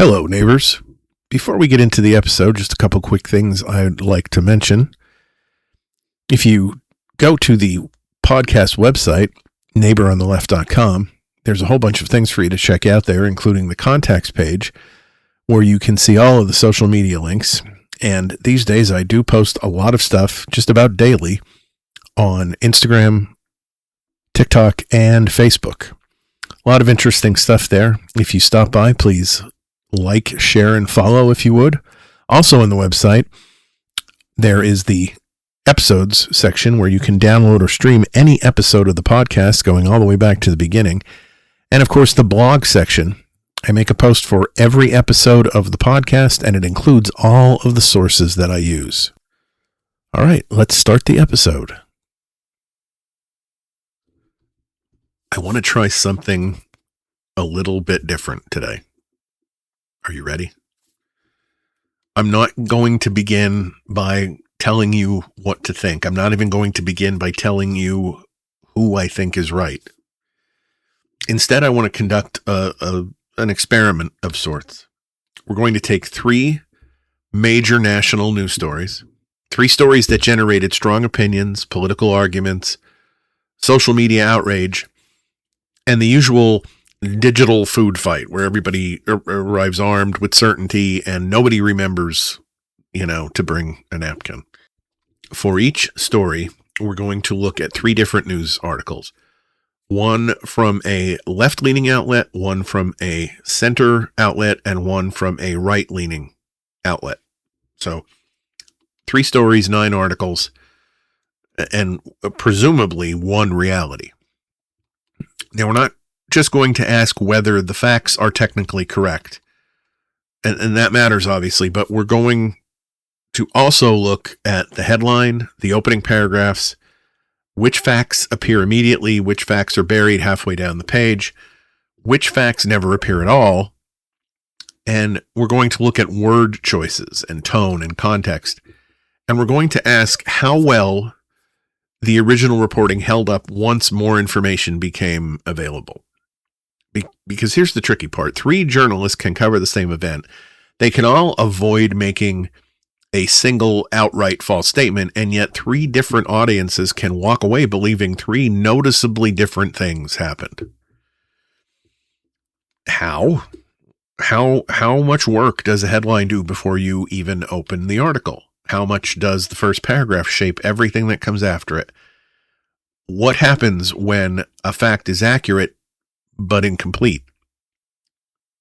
Hello, neighbors. Before we get into the episode, just a couple quick things I'd like to mention. If you go to the podcast website, neighborontheleft.com, there's a whole bunch of things for you to check out there, including the contacts page, where you can see all of the social media links. And these days, I do post a lot of stuff just about daily on Instagram, TikTok, and Facebook. A lot of interesting stuff there. If you stop by, please like, share, and follow if you would. Also on the website, there is the episodes section where you can download or stream any episode of the podcast going all the way back to the beginning. And of course, the blog section. I make a post for every episode of the podcast, and it includes all of the sources that I use. All right, let's start the episode. I want to try something a little bit different today. Are you ready? I'm not going to begin by telling you what to think. I'm not even going to begin by telling you who I think is right. Instead, I want to conduct an experiment of sorts. We're going to take three major national news stories, three stories that generated strong opinions, political arguments, social media outrage, and the usual digital food fight where everybody arrives armed with certainty and nobody remembers, to bring a napkin. For each story, we're going to look at three different news articles. One from a left-leaning outlet, one from a center outlet, and one from a right-leaning outlet. So 3 stories, 9 articles, and presumably one reality. Now, we're not just going to ask whether the facts are technically correct. And that matters, obviously, but we're going to also look at the headline, the opening paragraphs, which facts appear immediately, which facts are buried halfway down the page, which facts never appear at all. And we're going to look at word choices and tone and context. And we're going to ask how well the original reporting held up once more information became available. Because here's the tricky part. 3 journalists can cover the same event. They can all avoid making a single outright false statement, and yet 3 different audiences can walk away believing 3 noticeably different things happened. How much work does a headline do before you even open the article? How much does the first paragraph shape everything that comes after it? What happens when a fact is accurate but incomplete?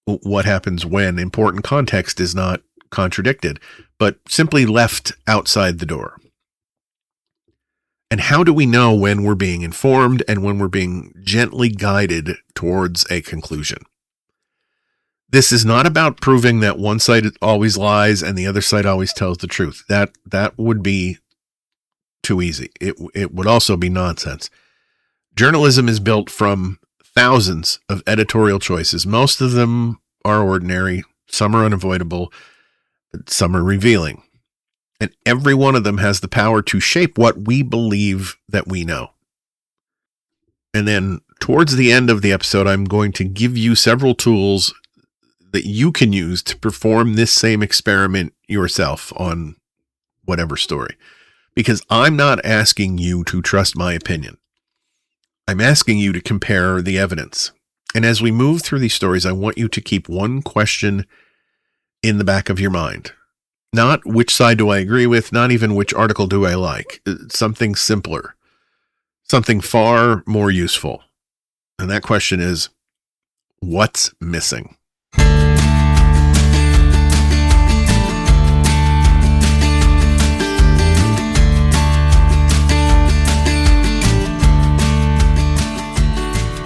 What happens when important context is not contradicted, but simply left outside the door? And how do we know when we're being informed and when we're being gently guided towards a conclusion? This is not about proving that one side always lies and the other side always tells the truth. That would be too easy. It would also be nonsense. Journalism is built from thousands of editorial choices. Most of them are ordinary, some are unavoidable, some are revealing. And every one of them has the power to shape what we believe that we know. And then towards the end of the episode, I'm going to give you several tools that you can use to perform this same experiment yourself on whatever story. Because I'm not asking you to trust my opinion. I'm asking you to compare the evidence. And as we move through these stories, I want you to keep one question in the back of your mind. Not which side do I agree with, not even which article do I like. Something simpler, something far more useful. And that question is, what's missing?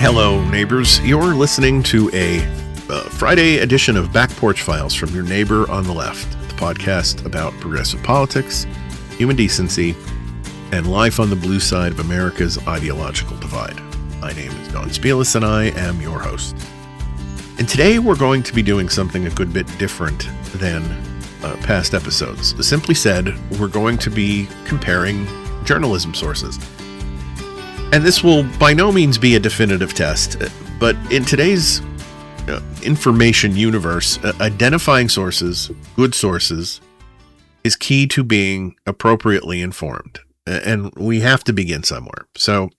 Hello, neighbors. You're listening to a Friday edition of Back Porch Files from your neighbor on the left, the podcast about progressive politics, human decency, and life on the blue side of America's ideological divide. My name is Don Spielis, and I am your host. And today we're going to be doing something a good bit different than past episodes. Simply said, we're going to be comparing journalism sources. And this will by no means be a definitive test, but in today's information universe, identifying sources, good sources, is key to being appropriately informed. And we have to begin somewhere. So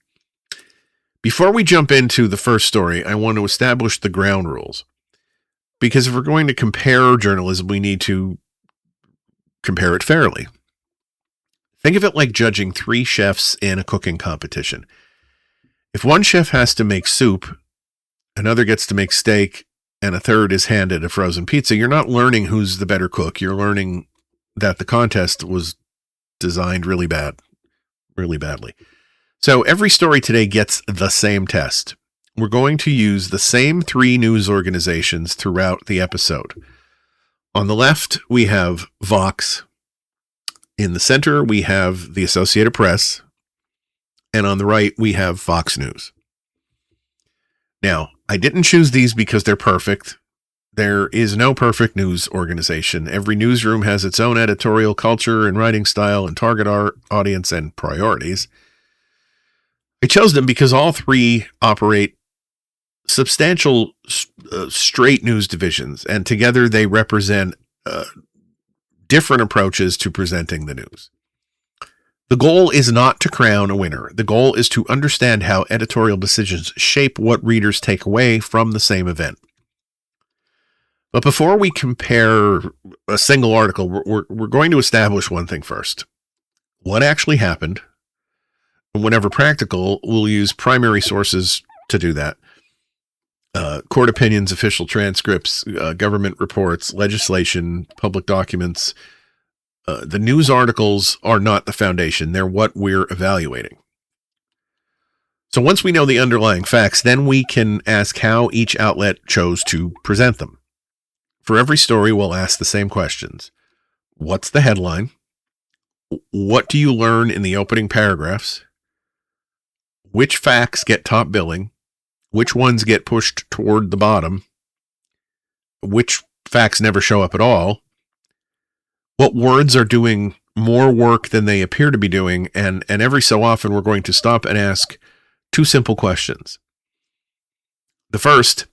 before we jump into the first story, I want to establish the ground rules. Because if we're going to compare journalism, we need to compare it fairly. Think of it like judging 3 chefs in a cooking competition. If one chef has to make soup, another gets to make steak, and a third is handed a frozen pizza, you're not learning who's the better cook. You're learning that the contest was designed really badly. So every story today gets the same test. We're going to use the same 3 news organizations throughout the episode. On the left, we have Vox. In the center, we have the Associated Press. And on the right, we have Fox News. Now, I didn't choose these because they're perfect. There is no perfect news organization. Every newsroom has its own editorial culture and writing style and target audience and priorities. I chose them because all 3 operate substantial straight news divisions, and together they represent different approaches to presenting the news. The goal is not to crown a winner. The goal is to understand how editorial decisions shape what readers take away from the same event. But before we compare a single article, we're going to establish one thing first. What actually happened? Whenever practical, we'll use primary sources to do that. Court opinions, official transcripts, government reports, legislation, public documents. The news articles are not the foundation. They're what we're evaluating. So once we know the underlying facts, then we can ask how each outlet chose to present them. For every story, we'll ask the same questions. What's the headline? What do you learn in the opening paragraphs? Which facts get top billing? Which ones get pushed toward the bottom? Which facts never show up at all? What words are doing more work than they appear to be doing? And every so often, we're going to stop and ask 2 simple questions. The first,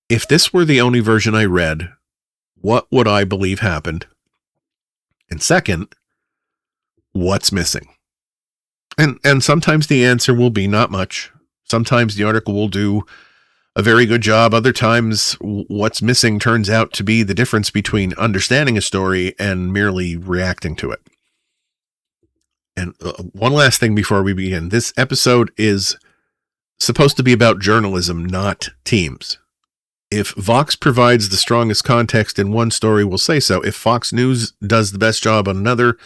if this were the only version I read, what would I believe happened? And second, what's missing? And sometimes the answer will be not much. Sometimes the article will do a very good job. Other times, what's missing turns out to be the difference between understanding a story and merely reacting to it. And one last thing before we begin. This episode is supposed to be about journalism, not teams. If Vox provides the strongest context in one story, we'll say so. If Fox News does the best job on another,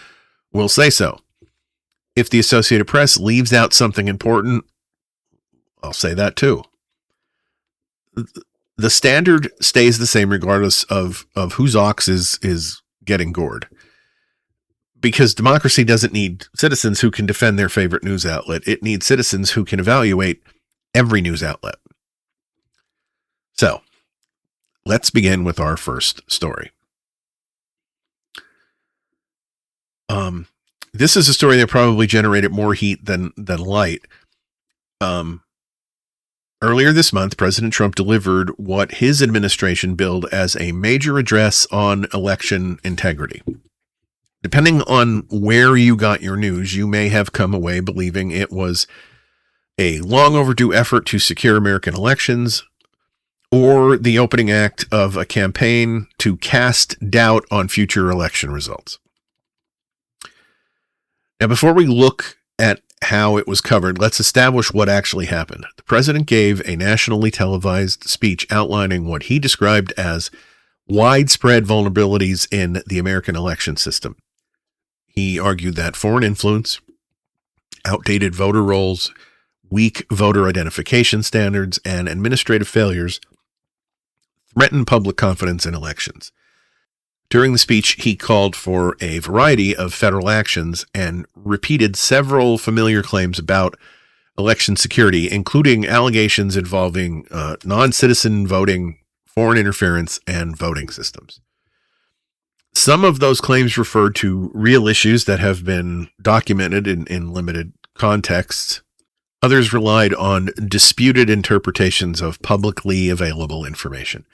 we'll say so. If the Associated Press leaves out something important, I'll say that too. The standard stays the same regardless of whose ox is getting gored. Because democracy doesn't need citizens who can defend their favorite news outlet. It needs citizens who can evaluate every news outlet. So, let's begin with our first story. This is a story that probably generated more heat than light. Earlier this month, President Trump delivered what his administration billed as a major address on election integrity. Depending on where you got your news, you may have come away believing it was a long overdue effort to secure American elections, or the opening act of a campaign to cast doubt on future election results. Now, before we look at how it was covered, let's establish what actually happened. The president gave a nationally televised speech outlining what he described as widespread vulnerabilities in the American election system. He argued that foreign influence, outdated voter rolls, weak voter identification standards, and administrative failures threaten public confidence in elections. During the speech, he called for a variety of federal actions and repeated several familiar claims about election security, including allegations involving non-citizen voting, foreign interference, and voting systems. Some of those claims referred to real issues that have been documented in limited contexts, Others relied on disputed interpretations of publicly available information.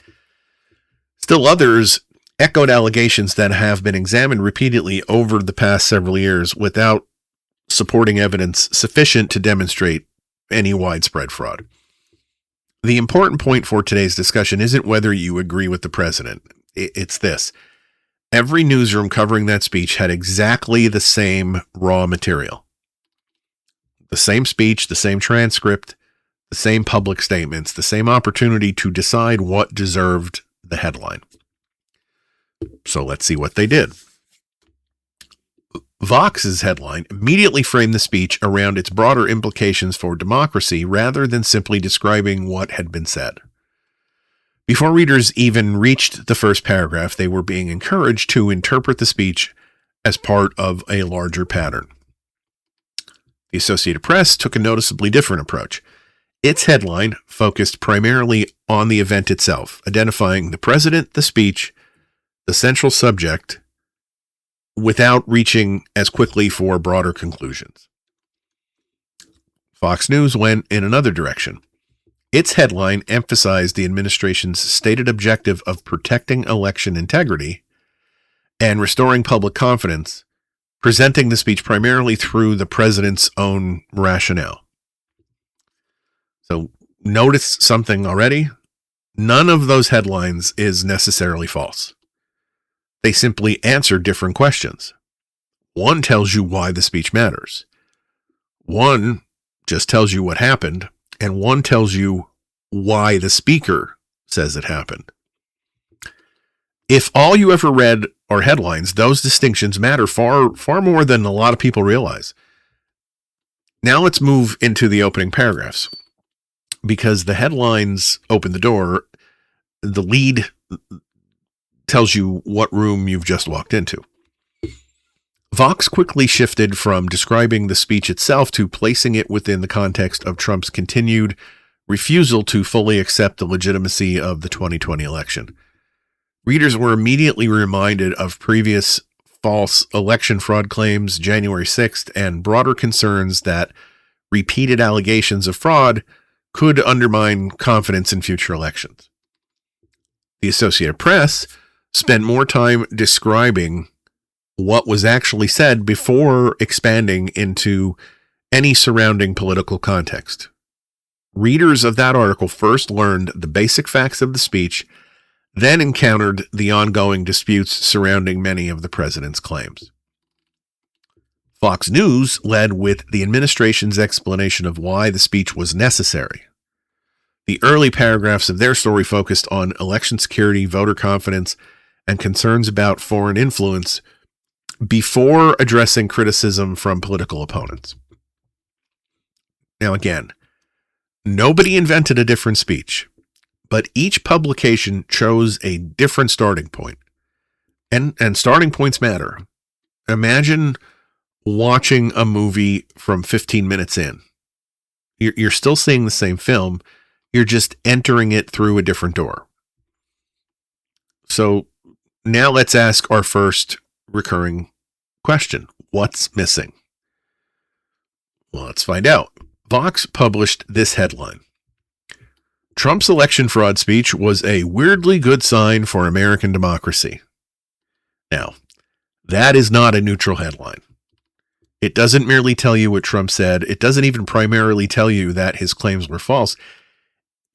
Still others echoed allegations that have been examined repeatedly over the past several years without supporting evidence sufficient to demonstrate any widespread fraud. The important point for today's discussion isn't whether you agree with the president. It's this. Every newsroom covering that speech had exactly the same raw material. The same speech, the same transcript, the same public statements, the same opportunity to decide what deserved the headline. So let's see what they did. Vox's headline immediately framed the speech around its broader implications for democracy rather than simply describing what had been said. Before readers even reached the first paragraph, they were being encouraged to interpret the speech as part of a larger pattern. The Associated Press took a noticeably different approach. Its headline focused primarily on the event itself, identifying the president, the speech, the central subject, without reaching as quickly for broader conclusions. Fox News went in another direction. Its headline emphasized the administration's stated objective of protecting election integrity and restoring public confidence, presenting the speech primarily through the president's own rationale. So notice something already. None of those headlines is necessarily false. They simply answer different questions. One tells you why the speech matters. One just tells you what happened, and one tells you why the speaker says it happened. If all you ever read are headlines, those distinctions matter far more than a lot of people realize. Now let's move into the opening paragraphs, because the headlines open the door. The lead tells you what room you've just walked into. Vox quickly shifted from describing the speech itself to placing it within the context of Trump's continued refusal to fully accept the legitimacy of the 2020 election. Readers were immediately reminded of previous false election fraud claims, January 6th, and broader concerns that repeated allegations of fraud could undermine confidence in future elections. The Associated Press spent more time describing what was actually said before expanding into any surrounding political context. Readers of that article first learned the basic facts of the speech, then encountered the ongoing disputes surrounding many of the president's claims. Fox News led with the administration's explanation of why the speech was necessary. The early paragraphs of their story focused on election security, voter confidence, and concerns about foreign influence before addressing criticism from political opponents. Now again, nobody invented a different speech, but each publication chose a different starting point. And starting points matter. Imagine watching a movie from 15 minutes in. You're still seeing the same film, you're just entering it through a different door. So now let's ask our first recurring question. What's missing? Well, let's find out. Vox published this headline. Trump's election fraud speech was a weirdly good sign for American democracy. Now, that is not a neutral headline. It doesn't merely tell you what Trump said. It doesn't even primarily tell you that his claims were false.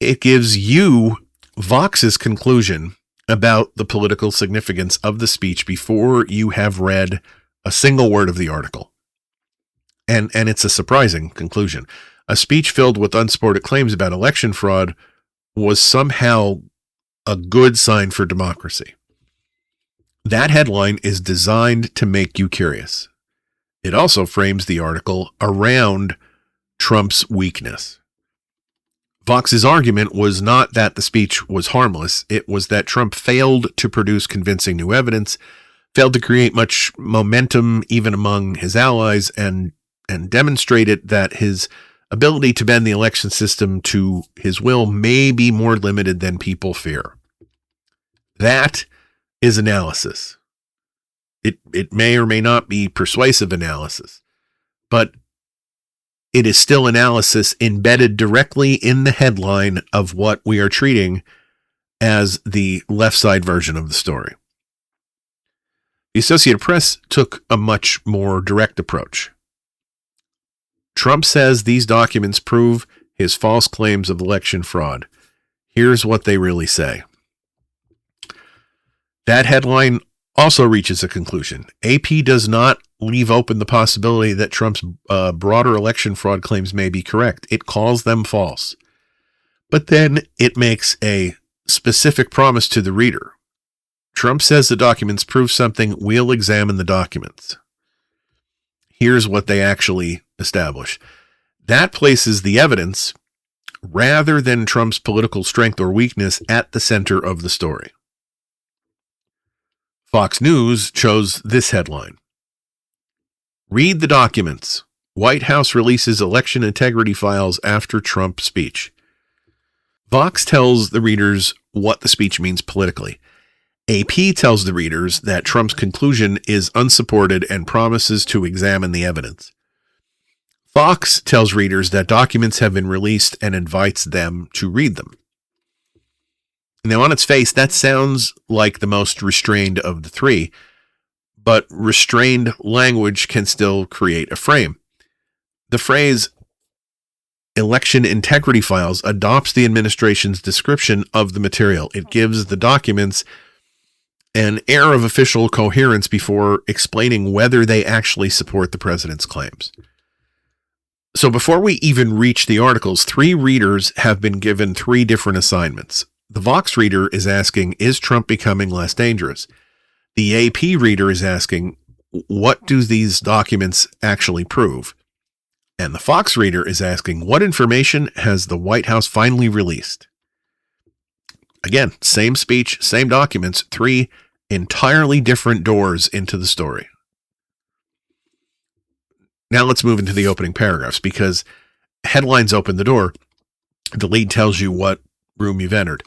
It gives you Vox's conclusion about the political significance of the speech before you have read a single word of the article. And it's a surprising conclusion. A speech filled with unsupported claims about election fraud was somehow a good sign for democracy. That headline is designed to make you curious. It also frames the article around Trump's weakness. Vox's argument was not that the speech was harmless. It was that Trump failed to produce convincing new evidence, failed to create much momentum even among his allies, and demonstrated that his ability to bend the election system to his will may be more limited than people fear. That is analysis. It may or may not be persuasive analysis, but it is still analysis embedded directly in the headline of what we are treating as the left side version of the story. The Associated Press took a much more direct approach. Trump says these documents prove his false claims of election fraud. Here's what they really say. That headline also reaches a conclusion. AP does not leave open the possibility that Trump's broader election fraud claims may be correct. It calls them false. But then it makes a specific promise to the reader. Trump says the documents prove something. We'll examine the documents. Here's what they actually establish. That places the evidence, rather than Trump's political strength or weakness, at the center of the story. Fox News chose this headline. Read the documents. White House releases election integrity files after Trump speech. Vox tells the readers what the speech means politically. AP tells the readers that Trump's conclusion is unsupported and promises to examine the evidence. Fox tells readers that documents have been released and invites them to read them. Now, on its face, that sounds like the most restrained of the three, but restrained language can still create a frame. The phrase election integrity files adopts the administration's description of the material. It gives the documents an air of official coherence before explaining whether they actually support the president's claims. So before we even reach the articles, three readers have been given three different assignments. The Vox reader is asking, is Trump becoming less dangerous? The AP reader is asking, what do these documents actually prove? And the Fox reader is asking, what information has the White House finally released? Again, same speech, same documents, three entirely different doors into the story. Now let's move into the opening paragraphs, because headlines open the door. The lead tells you what room you've entered.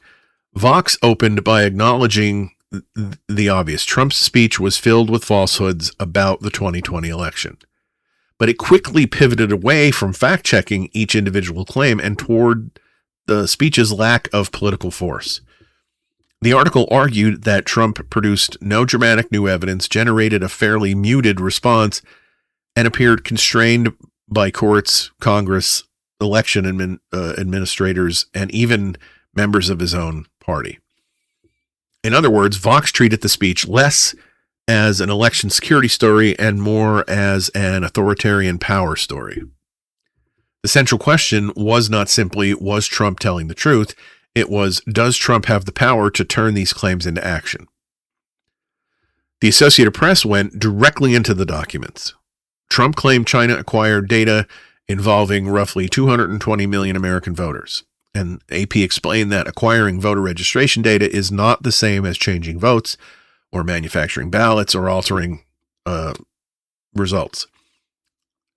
Vox opened by acknowledging the obvious. Trump's speech was filled with falsehoods about the 2020 election. But it quickly pivoted away from fact-checking each individual claim and toward the speech's lack of political force. The article argued that Trump produced no dramatic new evidence, generated a fairly muted response, and appeared constrained by courts, Congress, election administrators, and even members of his own party. In other words, Vox treated the speech less as an election security story and more as an authoritarian power story. The central question was not simply, was Trump telling the truth? It was, does Trump have the power to turn these claims into action? The Associated Press went directly into the documents. Trump claimed China acquired data involving roughly 220 million American voters. And AP explained that acquiring voter registration data is not the same as changing votes or manufacturing ballots or altering results.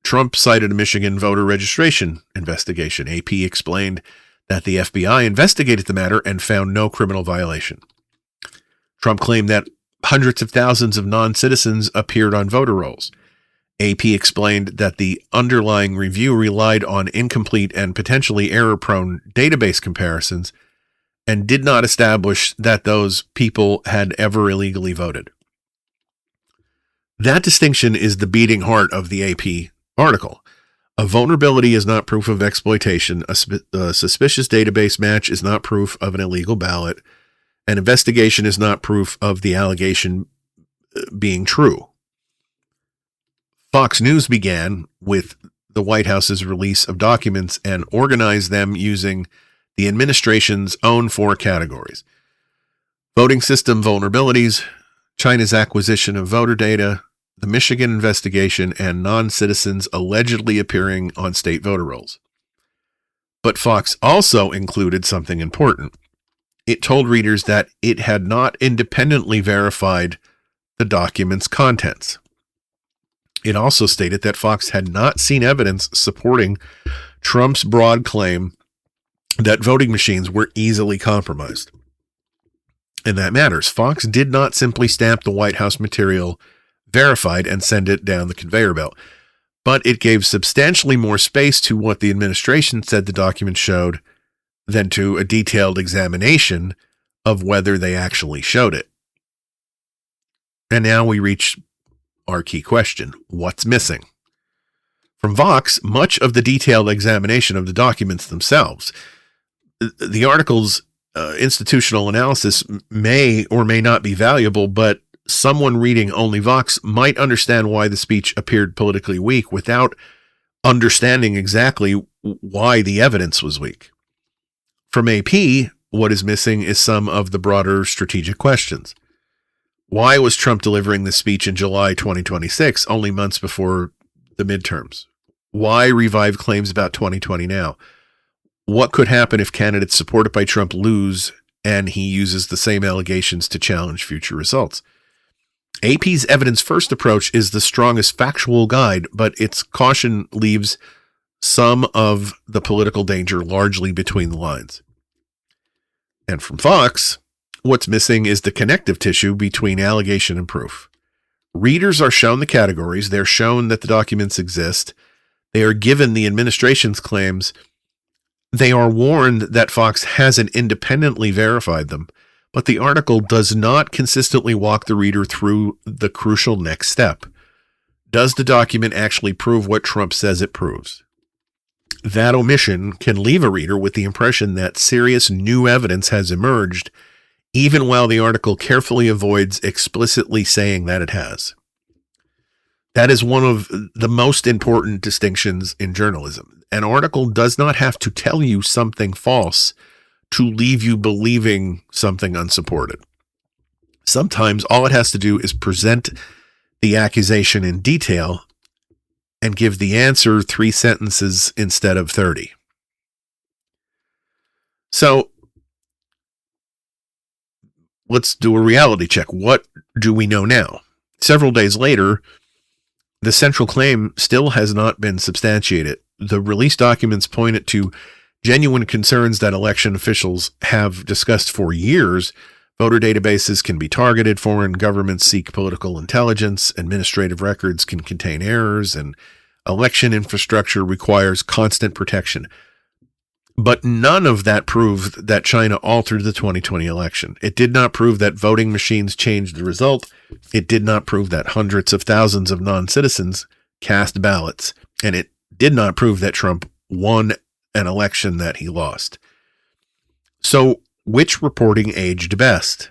Trump cited a Michigan voter registration investigation. AP explained that the FBI investigated the matter and found no criminal violation. Trump claimed that hundreds of thousands of non-citizens appeared on voter rolls. AP explained that the underlying review relied on incomplete and potentially error-prone database comparisons and did not establish that those people had ever illegally voted. That distinction is the beating heart of the AP article. A vulnerability is not proof of exploitation. A suspicious database match is not proof of an illegal ballot. An investigation is not proof of the allegation being true. Fox News began with the White House's release of documents and organized them using the administration's own four categories: voting system vulnerabilities, China's acquisition of voter data, the Michigan investigation, and non-citizens allegedly appearing on state voter rolls. But Fox also included something important. It told readers that it had not independently verified the document's contents. It also stated that Fox had not seen evidence supporting Trump's broad claim that voting machines were easily compromised. And that matters. Fox did not simply stamp the White House material verified and send it down the conveyor belt. but it gave substantially more space to what the administration said the document showed than to a detailed examination of whether they actually showed it. And now we reach our key question: what's missing? From Vox, much of the detailed examination of the documents themselves. The article's institutional analysis may or may not be valuable, but someone reading only Vox might understand why the speech appeared politically weak without understanding exactly why the evidence was weak. From AP, what is missing is some of the broader strategic questions. Why was Trump delivering this speech in July 2026, only months before the midterms? Why revive claims about 2020 now? What could happen if candidates supported by Trump lose and he uses the same allegations to challenge future results? AP's evidence-first approach is the strongest factual guide, but its caution leaves some of the political danger largely between the lines. And from Fox, what's missing is the connective tissue between allegation and proof. Readers are shown the categories, they're shown that the documents exist, they are given the administration's claims, they are warned that Fox hasn't independently verified them, but the article does not consistently walk the reader through the crucial next step. Does the document actually prove what Trump says it proves? That omission can leave a reader with the impression that serious new evidence has emerged, even while the article carefully avoids explicitly saying that it has. That is one of the most important distinctions in journalism. An article does not have to tell you something false to leave you believing something unsupported. Sometimes all it has to do is present the accusation in detail and give the answer 3 sentences instead of 30. So let's do a reality check. What do we know now? Several days later, the central claim still has not been substantiated. The released documents pointed to genuine concerns that election officials have discussed for years. Voter databases can be targeted, foreign governments seek political intelligence, administrative records can contain errors, and election infrastructure requires constant protection. But none of that proved that China altered the 2020 election. It did not prove that voting machines changed the result. It did not prove that hundreds of thousands of non-citizens cast ballots. And it did not prove that Trump won an election that he lost. So, which reporting aged best?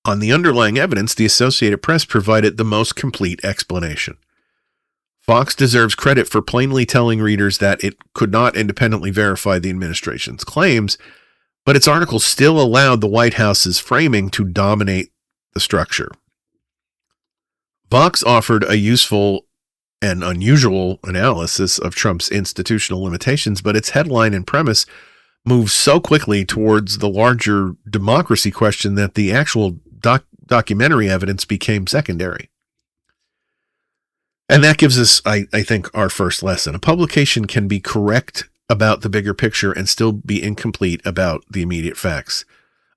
On the underlying evidence, the Associated Press provided the most complete explanation. Fox deserves credit for plainly telling readers that it could not independently verify the administration's claims, but its article still allowed the White House's framing to dominate the structure. Fox offered a useful and unusual analysis of Trump's institutional limitations, but its headline and premise moves so quickly towards the larger democracy question that the actual documentary evidence became secondary. And that gives us, I think, our first lesson. A publication can be correct about the bigger picture and still be incomplete about the immediate facts.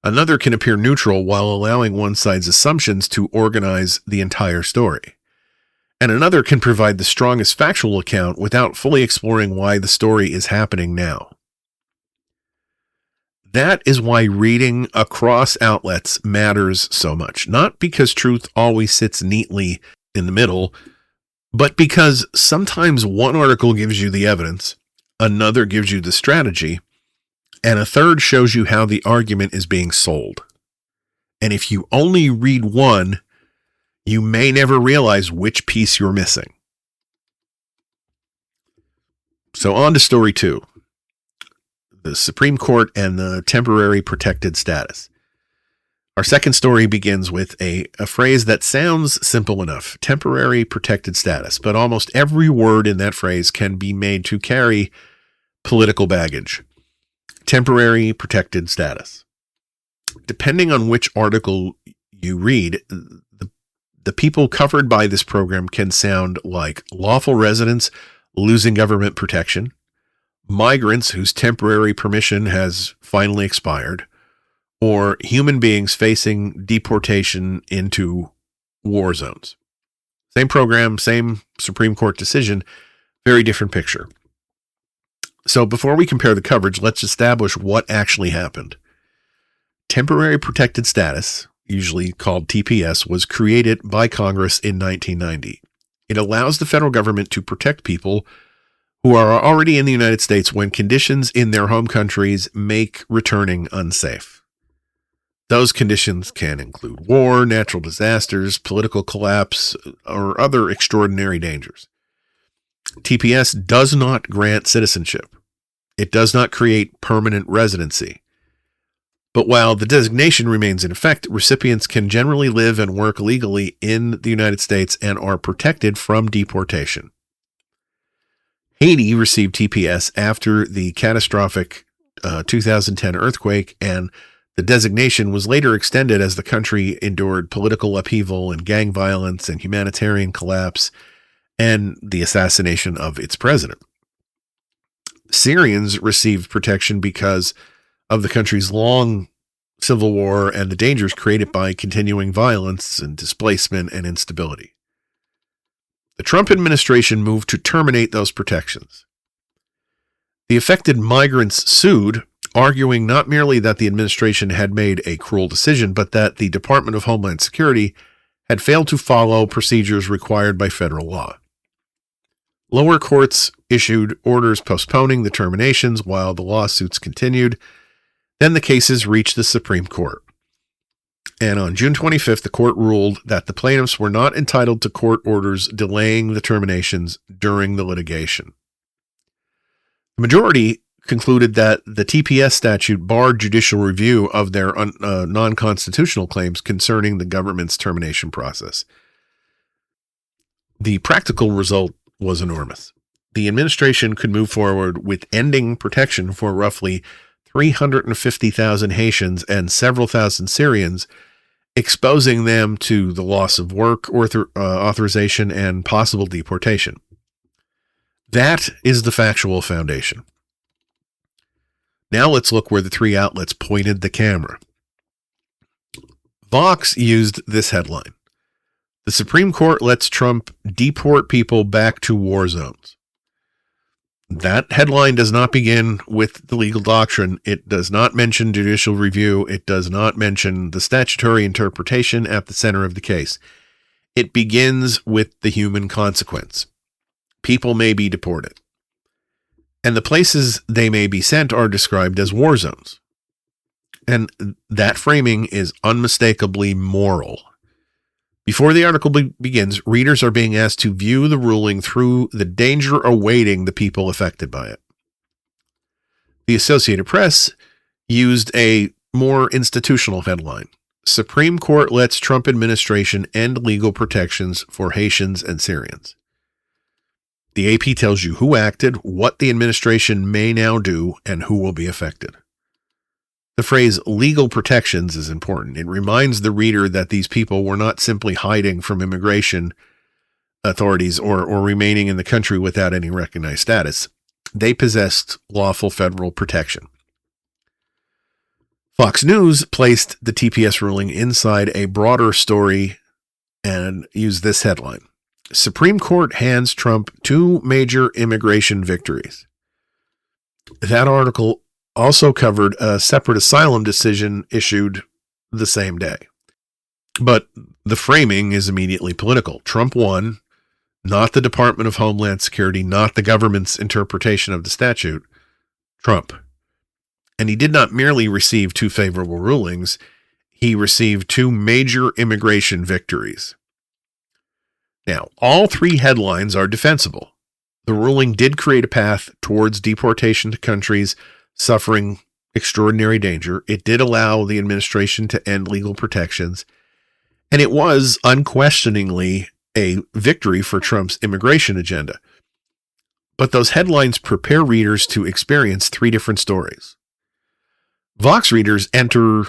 Another can appear neutral while allowing one side's assumptions to organize the entire story. And another can provide the strongest factual account without fully exploring why the story is happening now. That is why reading across outlets matters so much. Not because truth always sits neatly in the middle, but because sometimes one article gives you the evidence, another gives you the strategy, and a third shows you how the argument is being sold. And if you only read one, you may never realize which piece you're missing. So on to story 2. The Supreme Court and the temporary protected status. Our second story begins with a phrase that sounds simple enough, temporary protected status, but almost every word in that phrase can be made to carry political baggage. Temporary protected status. Depending on which article you read, the people covered by this program can sound like lawful residents losing government protection, migrants whose temporary permission has finally expired, or human beings facing deportation into war zones. Same program, same Supreme Court decision, very different picture. So before we compare the coverage, let's establish what actually happened. Temporary protected status, usually called TPS, was created by Congress in 1990. It allows the federal government to protect people who are already in the United States when conditions in their home countries make returning unsafe. Those conditions can include war, natural disasters, political collapse, or other extraordinary dangers. TPS does not grant citizenship. It does not create permanent residency. But while the designation remains in effect, recipients can generally live and work legally in the United States and are protected from deportation. Haiti received TPS after the catastrophic 2010 earthquake, and the designation was later extended as the country endured political upheaval and gang violence and humanitarian collapse and the assassination of its president. Syrians received protection because of the country's long civil war and the dangers created by continuing violence and displacement and instability. The Trump administration moved to terminate those protections. The affected migrants sued, arguing not merely that the administration had made a cruel decision, but that the Department of Homeland Security had failed to follow procedures required by federal law. Lower courts issued orders postponing the terminations while the lawsuits continued. Then the cases reached the Supreme Court. And on June 25th, the court ruled that the plaintiffs were not entitled to court orders delaying the terminations during the litigation. The majority concluded that the TPS statute barred judicial review of their non-constitutional claims concerning the government's termination process. The practical result was enormous. The administration could move forward with ending protection for roughly 350,000 Haitians and several thousand Syrians, exposing them to the loss of work authorization and possible deportation. That is the factual foundation. Now let's look where the three outlets pointed the camera. Vox used this headline: "The Supreme Court lets Trump deport people back to war zones." That headline does not begin with the legal doctrine. It does not mention judicial review. It does not mention the statutory interpretation at the center of the case. It begins with the human consequence. People may be deported, and the places they may be sent are described as war zones. And that framing is unmistakably moral. Before the article begins, readers are being asked to view the ruling through the danger awaiting the people affected by it. The Associated Press used a more institutional headline: "Supreme Court lets Trump administration end legal protections for Haitians and Syrians." The AP tells you who acted, what the administration may now do, and who will be affected. The phrase legal protections is important. It reminds the reader that these people were not simply hiding from immigration authorities or remaining in the country without any recognized status. They possessed lawful federal protection. Fox News placed the TPS ruling inside a broader story and used this headline: "Supreme Court hands Trump two major immigration victories." That article also covered a separate asylum decision issued the same day. But the framing is immediately political. Trump won, not the Department of Homeland Security, not the government's interpretation of the statute. Trump. And he did not merely receive two favorable rulings, he received two major immigration victories. Now, all three headlines are defensible. The ruling did create a path towards deportation to countries suffering extraordinary danger. It did allow the administration to end legal protections, and it was unquestioningly a victory for Trump's immigration agenda. But those headlines prepare readers to experience three different stories. Vox readers enter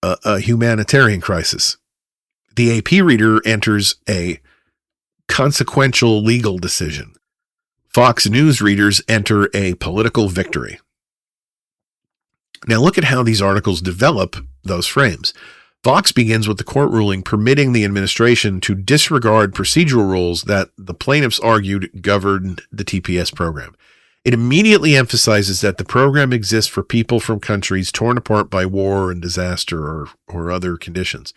a humanitarian crisis. The AP reader enters a consequential legal decision. Fox News readers enter a political victory. Now look at how these articles develop those frames. Fox begins with the court ruling permitting the administration to disregard procedural rules that the plaintiffs argued governed the TPS program. It immediately emphasizes that the program exists for people from countries torn apart by war and disaster or other conditions.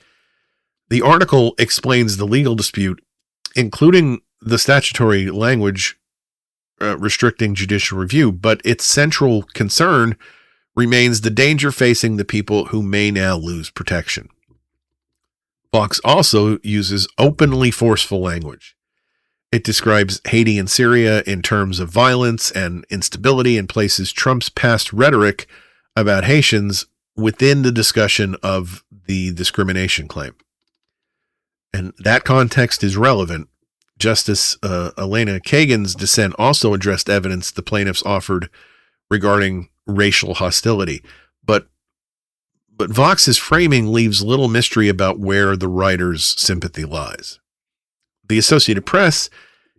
The article explains the legal dispute, including the statutory language restricting judicial review, but its central concern remains the danger facing the people who may now lose protection. Fox also uses openly forceful language. It describes Haiti and Syria in terms of violence and instability and places Trump's past rhetoric about Haitians within the discussion of the discrimination claim. And that context is relevant. Justice Elena Kagan's dissent also addressed evidence the plaintiffs offered regarding racial hostility. But Vox's framing leaves little mystery about where the writer's sympathy lies. The Associated Press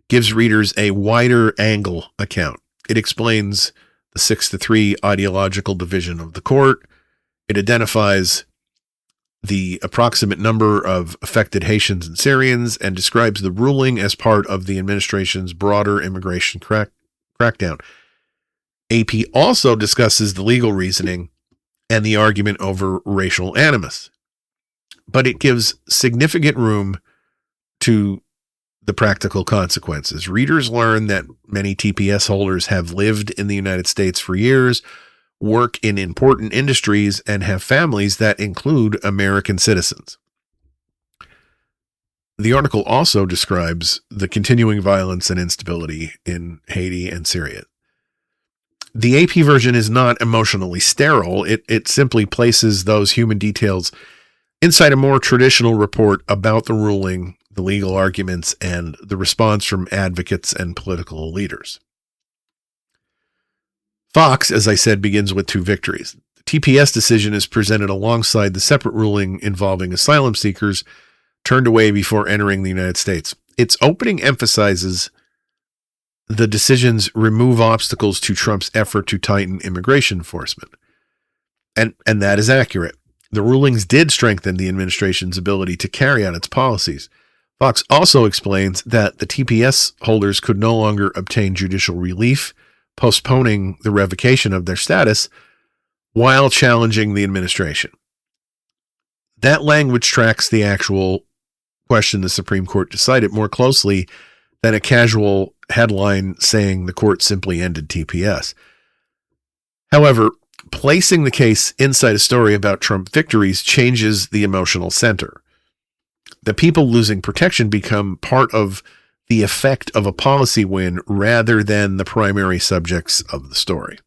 gives readers a wider angle account. It explains the 6-3 ideological division of the court. It identifies the approximate number of affected Haitians and Syrians and describes the ruling as part of the administration's broader immigration crackdown. AP also discusses the legal reasoning and the argument over racial animus, but it gives significant room to the practical consequences. Readers learn that many TPS holders have lived in the United States for years, work in important industries, and have families that include American citizens. The article also describes the continuing violence and instability in Haiti and Syria. The AP version is not emotionally sterile. It simply places those human details inside a more traditional report about the ruling, the legal arguments, and the response from advocates and political leaders. Fox, as I said, begins with two victories. The TPS decision is presented alongside the separate ruling involving asylum seekers turned away before entering the United States. Its opening emphasizes the decisions remove obstacles to Trump's effort to tighten immigration enforcement. And that is accurate. The rulings did strengthen the administration's ability to carry out its policies. Fox also explains that the TPS holders could no longer obtain judicial relief, postponing the revocation of their status while challenging the administration. That language tracks the actual question the Supreme Court decided more closely than a casual headline saying the court simply ended TPS. However, placing the case inside a story about Trump victories changes the emotional center. The people losing protection become part of the effect of a policy win rather than the primary subjects of the story.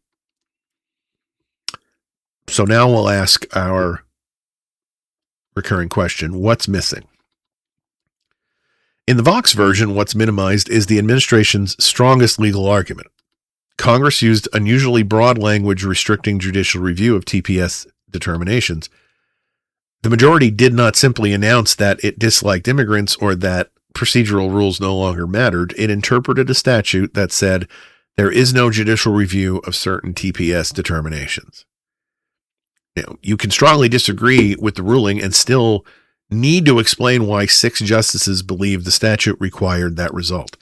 So now we'll ask our recurring question, what's missing? In the Vox version, what's minimized is the administration's strongest legal argument. Congress used unusually broad language restricting judicial review of TPS determinations. The majority did not simply announce that it disliked immigrants or that procedural rules no longer mattered. It interpreted a statute that said there is no judicial review of certain TPS determinations. Now, you can strongly disagree with the ruling and still need to explain why 6 justices believe the statute required that result.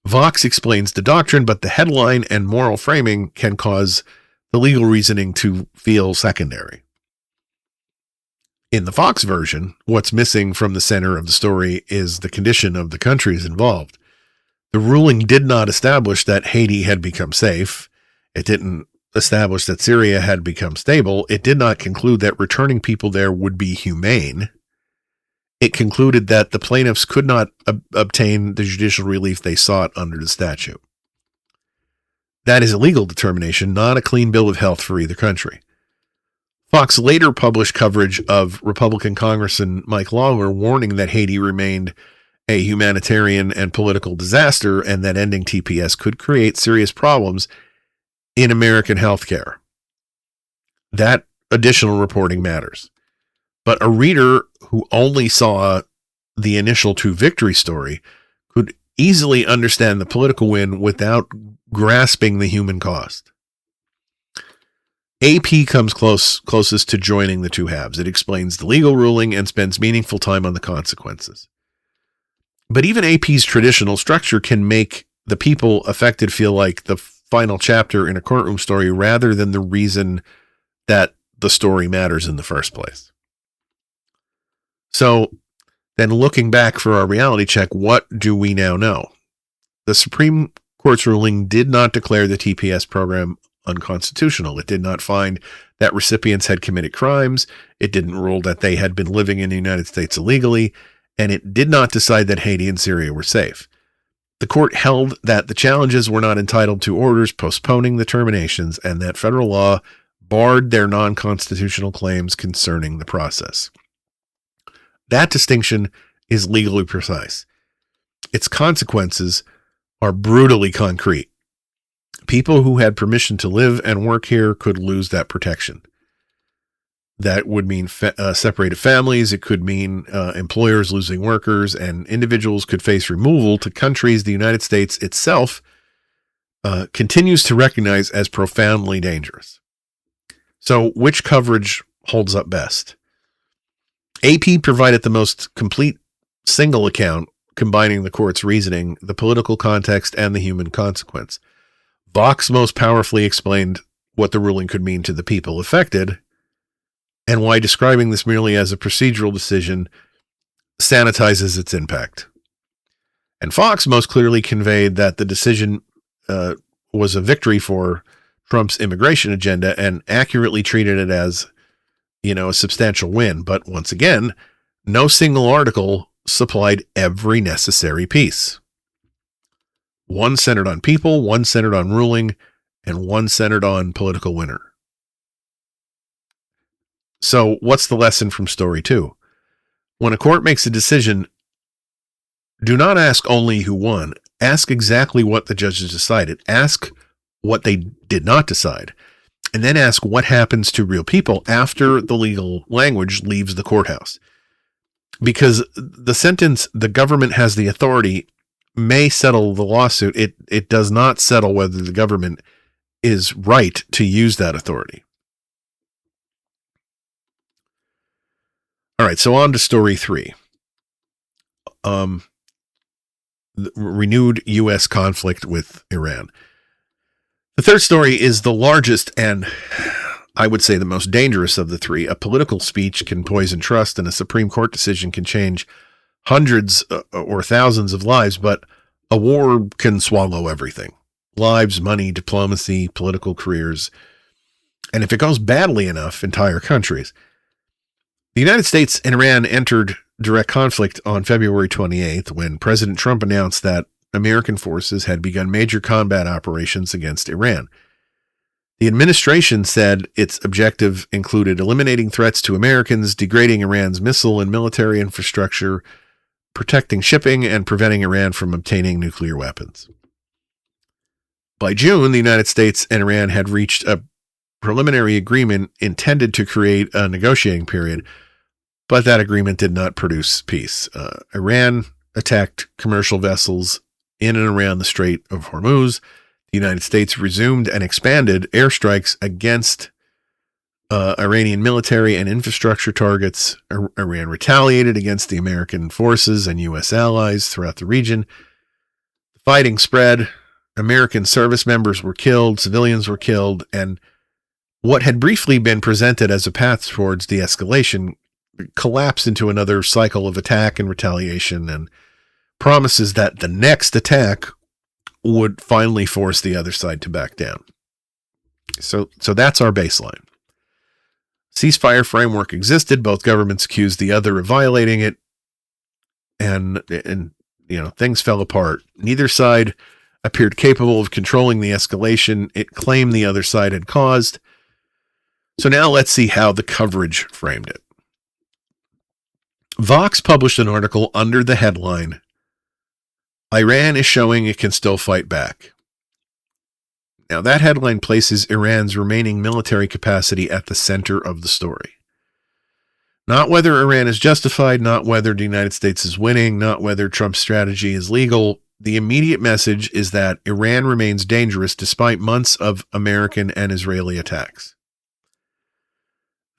Vox explains the doctrine, but the headline and moral framing can cause the legal reasoning to feel secondary. In the Fox version, what's missing from the center of the story is the condition of the countries involved. The ruling did not establish that Haiti had become safe. It didn't establish that Syria had become stable. It did not conclude that returning people there would be humane. It concluded that the plaintiffs could not obtain the judicial relief they sought under the statute. That is a legal determination, not a clean bill of health for either country. Fox later published coverage of Republican Congressman Mike Lawler warning that Haiti remained a humanitarian and political disaster and that ending TPS could create serious problems in American healthcare. That additional reporting matters. But a reader who only saw the initial 2 victory story could easily understand the political win without grasping the human cost. AP comes closest to joining the two halves. It explains the legal ruling and spends meaningful time on the consequences. But even AP's traditional structure can make the people affected feel like the final chapter in a courtroom story rather than the reason that the story matters in the first place. So then, looking back for our reality check, what do we now know? The Supreme Court's ruling did not declare the TPS program unconstitutional. It did not find that recipients had committed crimes. It didn't rule that they had been living in the United States illegally, and it did not decide that Haiti and Syria were safe. The court held that the challenges were not entitled to orders postponing the terminations and that federal law barred their non-constitutional claims concerning the process. That distinction is legally precise. Its consequences are brutally concrete. People who had permission to live and work here could lose that protection. That would mean separated families. It could mean employers losing workers, and individuals could face removal to countries the United States itself continues to recognize as profoundly dangerous. So which coverage holds up best? AP provided the most complete single account combining the court's reasoning, the political context, and the human consequence. Vox most powerfully explained what the ruling could mean to the people affected, and why describing this merely as a procedural decision sanitizes its impact. And Fox most clearly conveyed that the decision was a victory for Trump's immigration agenda and accurately treated it as, a substantial win. But once again, no single article supplied every necessary piece. One centered on people, one centered on ruling, and one centered on political winner. So what's the lesson from story 2? When a court makes a decision, do not ask only who won. Ask exactly what the judges decided. Ask what they did not decide. And then ask what happens to real people after the legal language leaves the courthouse. Because the sentence, the government has the authority, may settle the lawsuit. It does not settle whether the government is right to use that authority. All right, so on to story 3. The renewed U.S. conflict with Iran. The third story is the largest and, I would say, the most dangerous of the three. A political speech can poison trust, and a Supreme Court decision can change hundreds or thousands of lives, but a war can swallow everything. Lives, money, diplomacy, political careers, and if it goes badly enough, entire countries. The United States and Iran entered direct conflict on February 28th when President Trump announced that American forces had begun major combat operations against Iran. The administration said its objective included eliminating threats to Americans, degrading Iran's missile and military infrastructure, protecting shipping, and preventing Iran from obtaining nuclear weapons. By June, the United States and Iran had reached a preliminary agreement intended to create a negotiating period, but that agreement did not produce peace. Iran attacked commercial vessels in and around the Strait of Hormuz. The United States resumed and expanded airstrikes against Iranian military and infrastructure targets. Iran retaliated against the American forces and U.S. allies throughout the region. The fighting spread. American service members were killed, civilians were killed, and what had briefly been presented as a path towards de-escalation collapsed into another cycle of attack and retaliation, and promises that the next attack would finally force the other side to back down. So that's our baseline. Ceasefire framework existed. Both governments accused the other of violating it, and things fell apart. Neither side appeared capable of controlling the escalation it claimed the other side had caused. So now let's see how the coverage framed it. Vox published an article under the headline, "Iran is showing it can still fight back." Now, that headline places Iran's remaining military capacity at the center of the story. Not whether Iran is justified, not whether the United States is winning, not whether Trump's strategy is legal. The immediate message is that Iran remains dangerous despite months of American and Israeli attacks.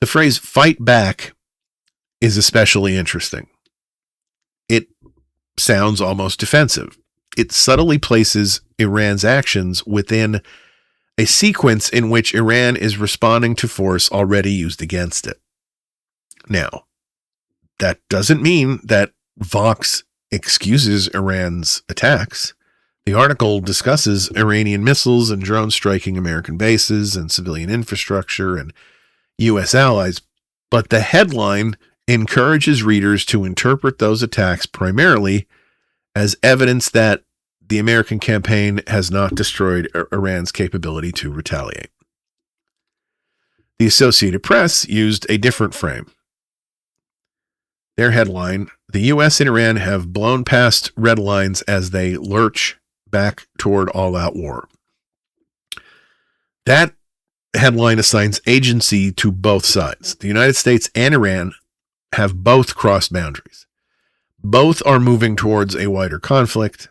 The phrase fight back is especially interesting. It sounds almost defensive. It subtly places Iran's actions within a sequence in which Iran is responding to force already used against it. Now, that doesn't mean that Vox excuses Iran's attacks. The article discusses Iranian missiles and drones striking American bases and civilian infrastructure and U.S. allies, but the headline encourages readers to interpret those attacks primarily as evidence that the American campaign has not destroyed Iran's capability to retaliate. The Associated Press used a different frame. Their headline, "The U.S. and Iran have blown past red lines as they lurch back toward all-out war." That headline assigns agency to both sides. The United States and Iran have both crossed boundaries. Both are moving towards a wider conflict,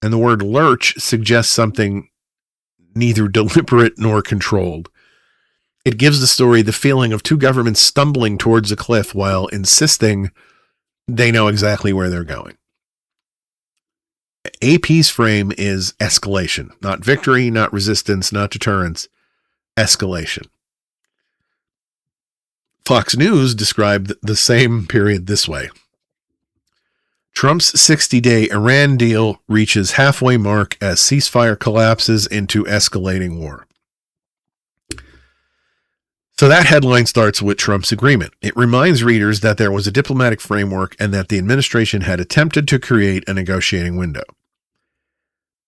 and the word lurch suggests something neither deliberate nor controlled. It gives the story the feeling of two governments stumbling towards a cliff while insisting they know exactly where they're going. AP's frame is escalation, not victory, not resistance, not deterrence, escalation. Fox News described the same period this way. Trump's 60-day Iran deal reaches halfway mark as ceasefire collapses into escalating war. So that headline starts with Trump's agreement. It reminds readers that there was a diplomatic framework and that the administration had attempted to create a negotiating window.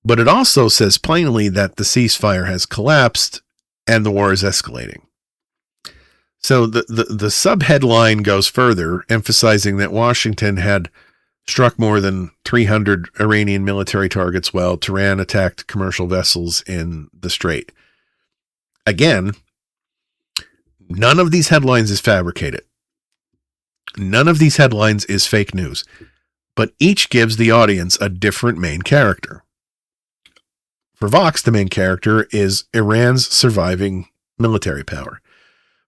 But it also says plainly that the ceasefire has collapsed and the war is escalating. So the subheadline goes further, emphasizing that Washington had struck more than 300 Iranian military targets while Tehran attacked commercial vessels in the Strait. Again, none of these headlines is fabricated. None of these headlines is fake news, but each gives the audience a different main character. For Vox, the main character is Iran's surviving military power.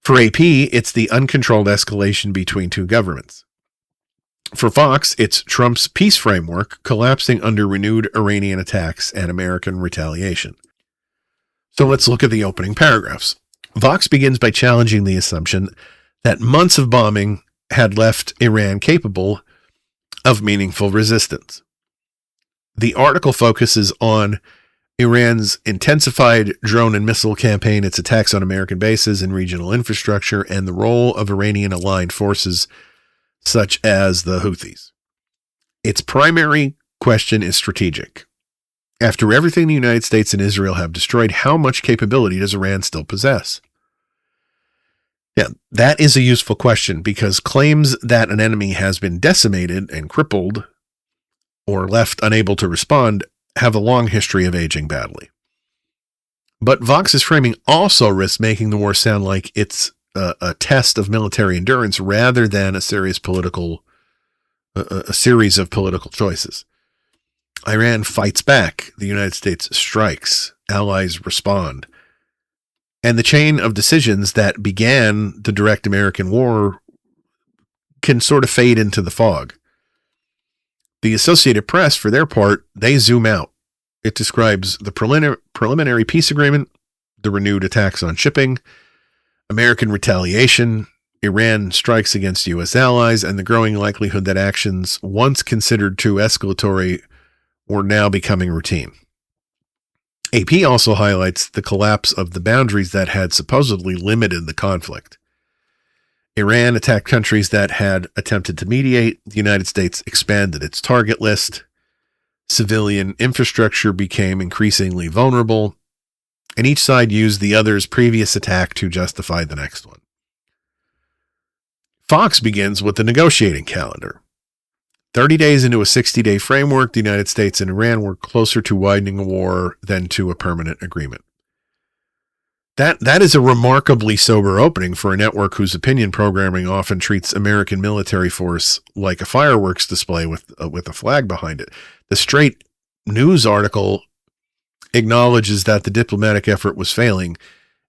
For AP, it's the uncontrolled escalation between two governments. For Fox, it's Trump's peace framework collapsing under renewed Iranian attacks and American retaliation. So let's look at the opening paragraphs. Vox begins by challenging the assumption that months of bombing had left Iran capable of meaningful resistance. The article focuses on Iran's intensified drone and missile campaign, its attacks on American bases and regional infrastructure, and the role of Iranian-aligned forces such as the Houthis. Its primary question is strategic. After everything the United States and Israel have destroyed, how much capability does Iran still possess? Yeah, that is a useful question because claims that an enemy has been decimated and crippled or left unable to respond have a long history of aging badly. But Vox's framing also risks making the war sound like it's a test of military endurance rather than a series of political choices. Iran fights back. The United States strikes. Allies respond. And the chain of decisions that began the direct American war can sort of fade into the fog. The Associated Press, for their part, they zoom out. It describes the preliminary peace agreement, the renewed attacks on shipping, American retaliation, Iran strikes against U.S. allies, and the growing likelihood that actions once considered too escalatory were now becoming routine. AP also highlights the collapse of the boundaries that had supposedly limited the conflict. Iran attacked countries that had attempted to mediate. The United States expanded its target list. Civilian infrastructure became increasingly vulnerable, and each side used the other's previous attack to justify the next one. Fox begins with the negotiating calendar. 30 days into a 60-day framework, the United States and Iran were closer to widening a war than to a permanent agreement. That is a remarkably sober opening for a network whose opinion programming often treats American military force like a fireworks display with a flag behind it. The Straight News article acknowledges that the diplomatic effort was failing.